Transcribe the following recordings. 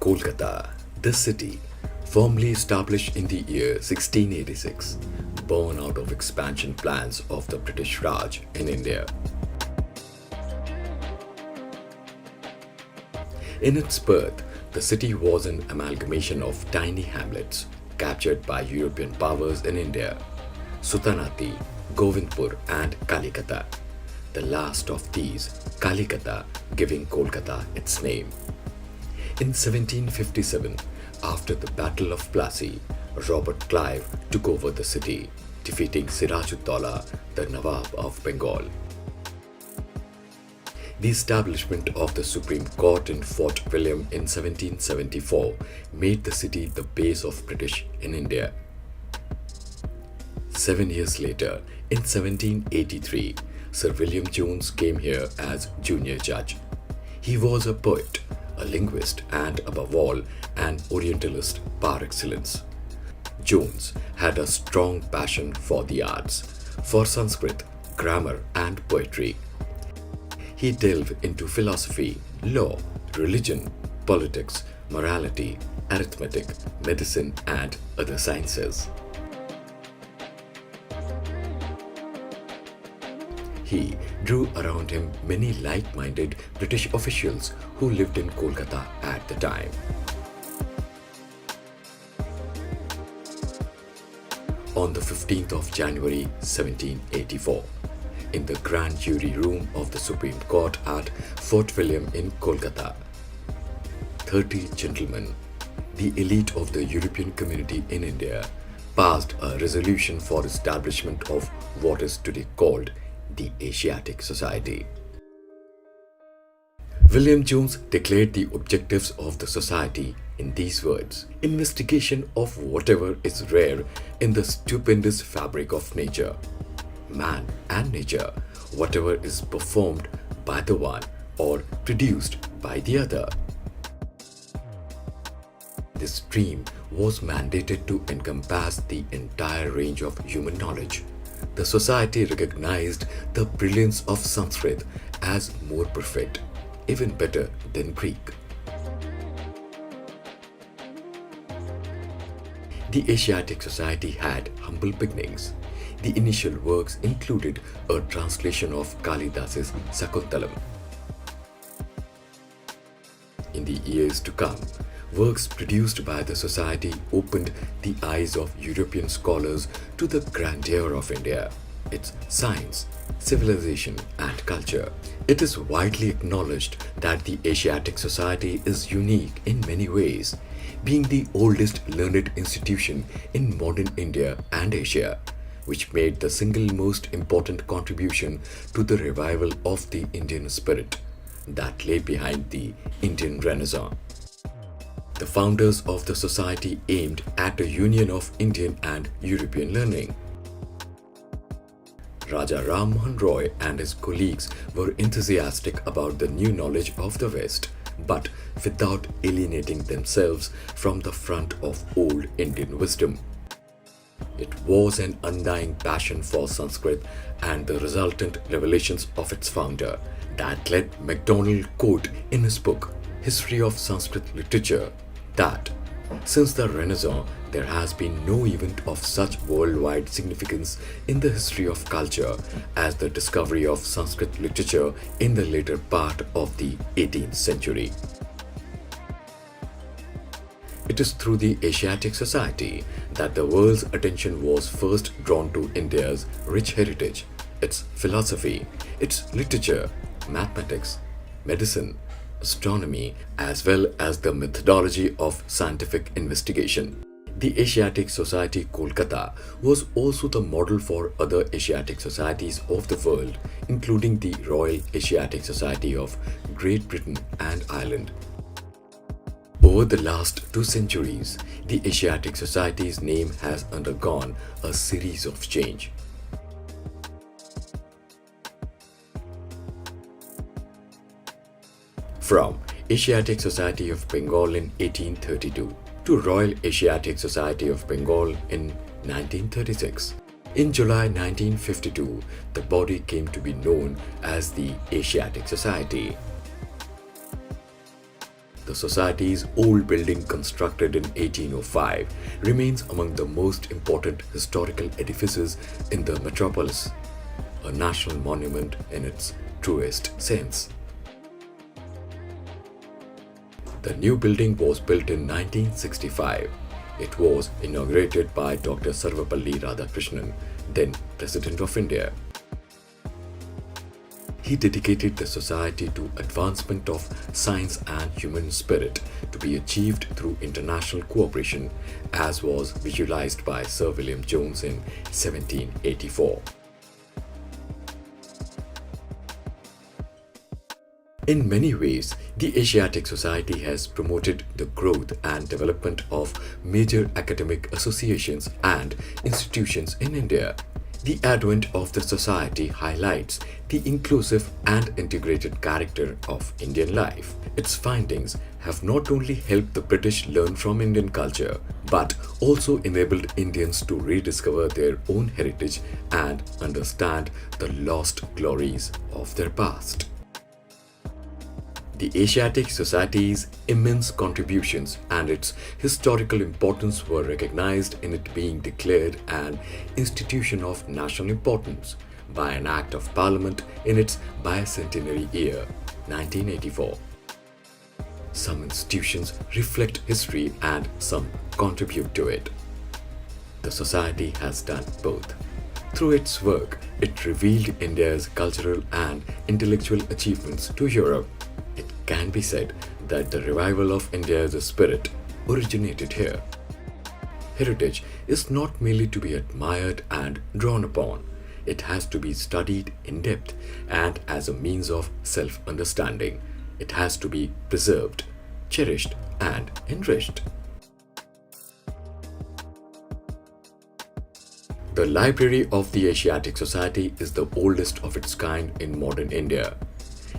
Kolkata, the city, firmly established in the year 1686, born out of expansion plans of the British Raj in India. In its birth, the city was an amalgamation of tiny hamlets captured by European powers in India, Sultanati, Govindpur and Kalikata. The last of these, Kalikata, giving Kolkata its name. In 1757, after the Battle of Plassey, Robert Clive took over the city, defeating Siraj-ud-Daulah, the Nawab of Bengal. The establishment of the Supreme Court in Fort William in 1774 made the city the base of British in India. 7 years later, in 1783, Sir William Jones came here as junior judge. He was a poet, a linguist, and above all, an Orientalist par excellence. Jones had a strong passion for the arts, for Sanskrit, grammar, and poetry. He delved into philosophy, law, religion, politics, morality, arithmetic, medicine, and other sciences. He drew around him many like-minded British officials who lived in Kolkata at the time. On the 15th of January 1784, in the Grand Jury Room of the Supreme Court at Fort William in Kolkata, 30 gentlemen, the elite of the European community in India, passed a resolution for establishment of what is today called the Asiatic Society. William Jones declared the objectives of the society in these words: investigation of whatever is rare in the stupendous fabric of nature, man and nature, whatever is performed by the one or produced by the other. This stream was mandated to encompass the entire range of human knowledge. The society recognized the brilliance of Sanskrit as more perfect, even better than Greek. The Asiatic Society had humble beginnings. The initial works included a translation of Kalidas's Sakuntalam. In the years to come, works produced by the Society opened the eyes of European scholars to the grandeur of India, its science, civilization, and culture. It is widely acknowledged that the Asiatic Society is unique in many ways, being the oldest learned institution in modern India and Asia, which made the single most important contribution to the revival of the Indian spirit that lay behind the Indian Renaissance. The founders of the society aimed at a union of Indian and European learning. Raja Ram Mohan Roy and his colleagues were enthusiastic about the new knowledge of the West, but without alienating themselves from the front of old Indian wisdom. It was an undying passion for Sanskrit and the resultant revelations of its founder that led MacDonald quote in his book History of Sanskrit Literature that since the Renaissance there has been no event of such worldwide significance in the history of culture as the discovery of Sanskrit literature in the later part of the 18th century. It is through the Asiatic Society that the world's attention was first drawn to India's rich heritage, its philosophy, its literature, mathematics, medicine, astronomy, as well as the methodology of scientific investigation. The Asiatic Society Kolkata was also the model for other Asiatic societies of the world, including the Royal Asiatic Society of Great Britain and Ireland. Over the last 2 centuries, the Asiatic Society's name has undergone a series of change. From Asiatic Society of Bengal in 1832 to Royal Asiatic Society of Bengal in 1936. In July 1952, the body came to be known as the Asiatic Society. The Society's old building, constructed in 1805, remains among the most important historical edifices in the metropolis, a national monument in its truest sense. The new building was built in 1965. It was inaugurated by Dr. Sarvapalli Radhakrishnan, then President of India. He dedicated the society to advancement of science and human spirit to be achieved through international cooperation, as was visualized by Sir William Jones in 1784. In many ways, the Asiatic Society has promoted the growth and development of major academic associations and institutions in India. The advent of the society highlights the inclusive and integrated character of Indian life. Its findings have not only helped the British learn from Indian culture, but also enabled Indians to rediscover their own heritage and understand the lost glories of their past. The Asiatic Society's immense contributions and its historical importance were recognized in it being declared an institution of national importance by an Act of Parliament in its bicentenary year, 1984. Some institutions reflect history and some contribute to it. The Society has done both. Through its work, it revealed India's cultural and intellectual achievements to Europe. It can be said that the revival of India's spirit originated here. Heritage is not merely to be admired and drawn upon. It has to be studied in depth and as a means of self-understanding. It has to be preserved, cherished, and enriched. The Library of the Asiatic Society is the oldest of its kind in modern India.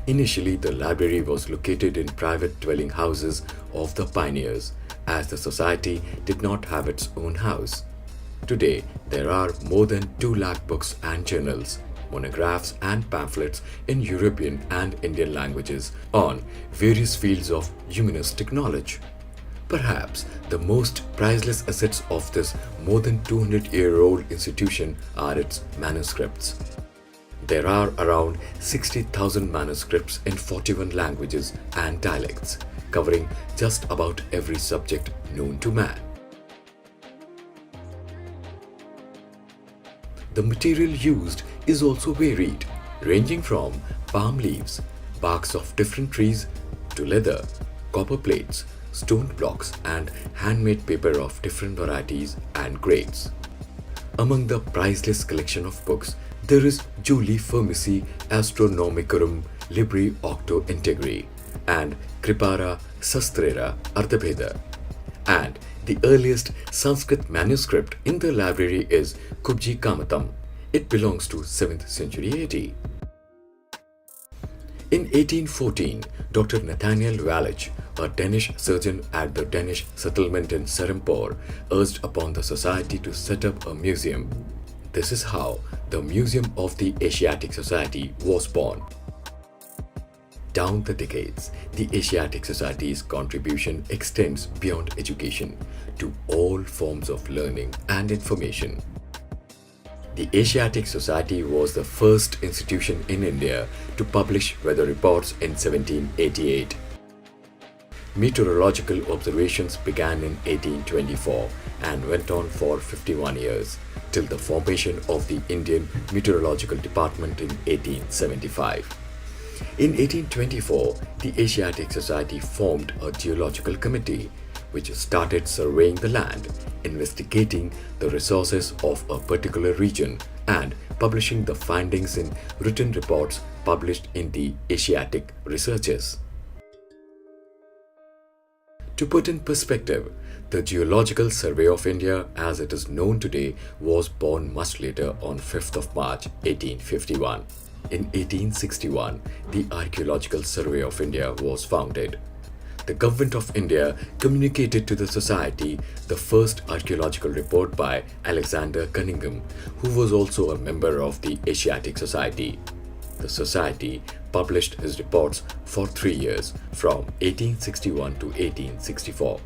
Initially, the library was located in private dwelling houses of the pioneers, as the society did not have its own house. Today, there are more than 2 lakh books and journals, monographs and pamphlets in European and Indian languages on various fields of humanistic knowledge. Perhaps the most priceless assets of this more than 200-year-old institution are its manuscripts. There are around 60,000 manuscripts in 41 languages and dialects, covering just about every subject known to man. The material used is also varied, ranging from palm leaves, barks of different trees, to leather, copper plates, stone blocks, and handmade paper of different varieties and grades. Among the priceless collection of books, there is Juli Firmisi Astronomicorum Libri Octo Integri and Kripara Sastrera Ardhabeda. And the earliest Sanskrit manuscript in the library is Kubji Kamatam. It belongs to 7th century AD. In 1814, Dr. Nathaniel Wallich, a Danish surgeon at the Danish settlement in Serampore, urged upon the society to set up a museum. This is how the Museum of the Asiatic Society was born. Down the decades, the Asiatic Society's contribution extends beyond education to all forms of learning and information. The Asiatic Society was the first institution in India to publish weather reports in 1788. Meteorological observations began in 1824 and went on for 51 years, till the formation of the Indian Meteorological Department in 1875. In 1824, the Asiatic Society formed a geological committee, which started surveying the land, investigating the resources of a particular region, and publishing the findings in written reports published in the Asiatic Researches. To put in perspective, the Geological Survey of India, as it is known today, was born much later on 5th of March 1851. In 1861, the Archaeological Survey of India was founded. The Government of India communicated to the Society the first archaeological report by Alexander Cunningham, who was also a member of the Asiatic Society. The Society published his reports for 3 years from 1861 to 1864.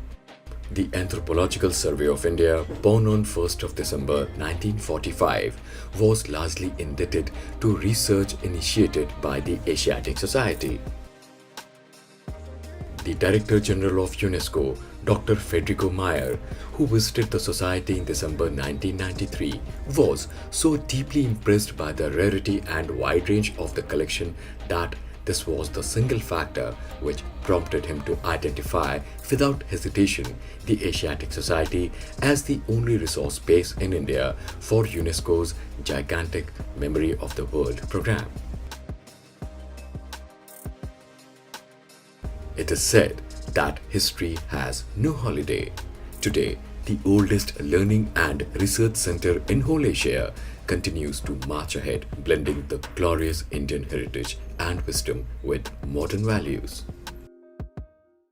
The Anthropological Survey of India, born on 1st of December 1945, was largely indebted to research initiated by the Asiatic Society. The Director General of UNESCO, Dr. Federico Meyer, who visited the society in December 1993, was so deeply impressed by the rarity and wide range of the collection that this was the single factor which prompted him to identify without hesitation the Asiatic Society as the only resource base in India for UNESCO's gigantic Memory of the World program. It is said that history has no holiday. Today, the oldest learning and research center in whole Asia continues to march ahead, blending the glorious Indian heritage and wisdom with modern values.